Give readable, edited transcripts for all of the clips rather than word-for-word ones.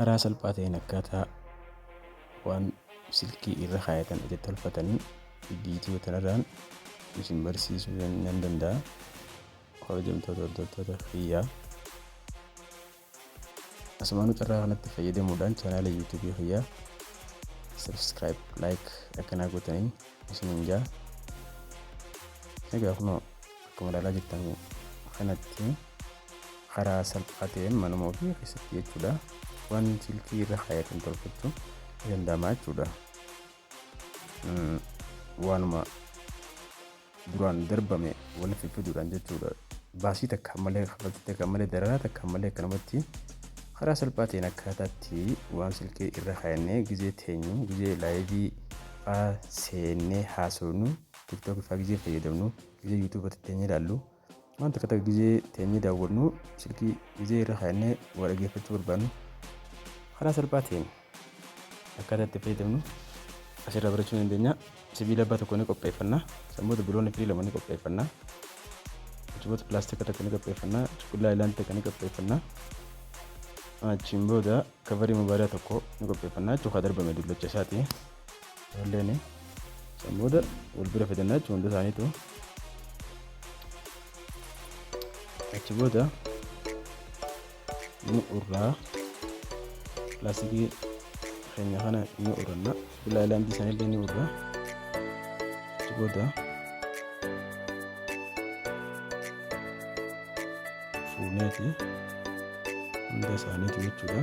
karaa salphaa ta'een akkaataa waan silkii irra kaayatan itti tolfatanii viidiyoo kanarraan isin barsiisuu nan danda'a. Kabajamtoota hordoftoota kiyyaa asumaan carraa kanatti fayyadamuudhaan chaanaala yuutuubii kiyyaa subscribe, like akkanaa gootanii isinin jaa. Egaa kunoo akkuma ilaalaa jirtan kanatti karaa salphaa ta'een manuma ofii keessatti jechuudha waan silkii irra kaayatan tolfachuu danda'ama jechuudha. Waanuma duraan darbame wal fiduudhaan jechuudha. Baasii takka malee kafaltii takka malee dararaa takka malee akkanumatti karaa salphaa ta'een akkaataatti waan silkii irra kaayannee gizee teenyu gizee laayivii seennee haasofnu tiktok fa'aa gizee fayyadamnu gizee yuutuubatti teenyee ilaallu waan takka takka gizee teenyee daawwannu silkii gizee irra kaayannee waa dhaggeeffachuu barbaannu karaa salphaa ta'een akkaataatti fayyadamnu asirraa barachuu dandeenya. Sibiila abbaa tokko ni qopheeffannaa, sammoota biloonni firii lama ni qopheeffannaa, cuboota pilaastika takka ni qopheeffannaa, cuqullaa ilaanii takka ni qopheeffannaa. Achiin booda kabarii mobaayilaa tokko ni qopheeffannaa jechuudha darbame dullacha isaati. Walleen sammoota wal bira fidannaa jechuudha hunda isaaniitu. Achi booda ni urraa pilaastikii keenya kana ni urranna, cuqullaa ilaanii isaaniillee ni urraa. Achi booda fuuneeti hunda isaaniitu jechuudha.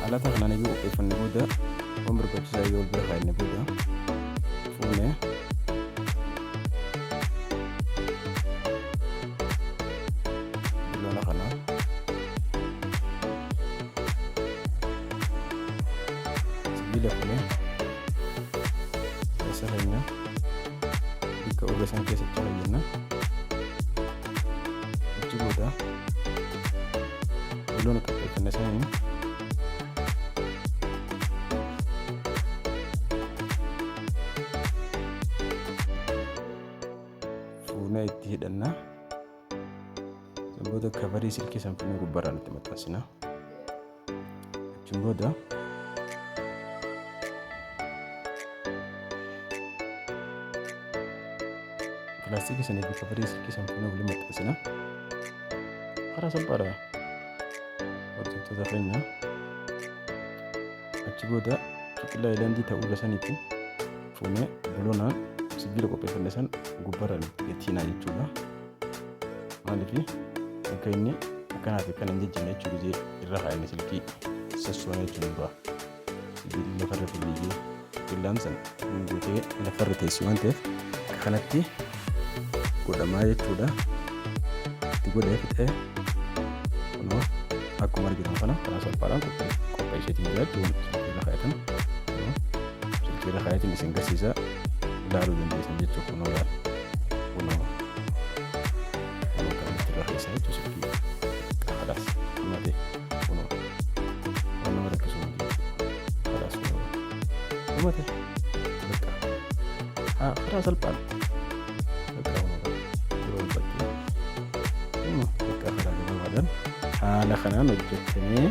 Alata kanaan iyyuu qopheeffannee booda waan barbaachisaa yoo wal bira kaayannee booda fuunee biloona kana sibiila fuunee keessa keenya bakka urga san keessatti fayyadamna. Achi booda biloona qopheeffannee saniin itti hidhanna. Booda kabarii silkii san fuunee gubbaarraan itti maxxansina. Achiin booda pilaastikii sanii fi kabarii silkii san fuunee waliin maxxansina. Karaa salphaadha hordoftoota keenya. Achi booda cuqullaa ilaanii ta'uu saniitti fuunee biloonaan sibiila qopheeffannee san gubbaarraan ittiin jechuudha. Maaliif akka inni akkanaa fi akkana hin jejjenne jechuudha gizee irra kaayannee silkii sassoona jechuudha. Sibiilli lafarra fiigee cuqullaan san guutee lafarra teessi waan ta'eef kanatti godhamaa jechuudha. Itti godhee fixee kunoo akkuma argitan kana karaa salphaadhaan qopheesseetiin jira jechuudha. Silkii irra kaayatan silkii irra kaayatiin isin garsiisa ilaaluu dandeessan jechuudha. Kunoo yaala kunoo kanatti irra keessaa jechuudha silkii kalaas dhumate kunoo waan nama rakkisuu miti kalaas kunoo dhumate bakka karaa salphaan bakka kunoo yeroo bakkee bakka karaa gabaabaadhaan haala kanaan hojjetamee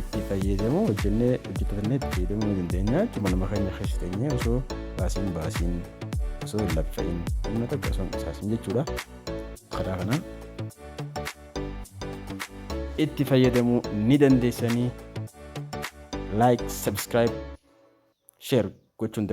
itti fayyadamu hojjennee hojjetatanii itti fayyadamuu dandeenya jechuudha. Nama keenya keessa teenyee osoo baasiin osoo hin laffa'in humna takka osoo hin qisaasin jechuudha. Karaa kanaan itti fayyadamuu ni dandeessanii. Like, subscribe, share gochuun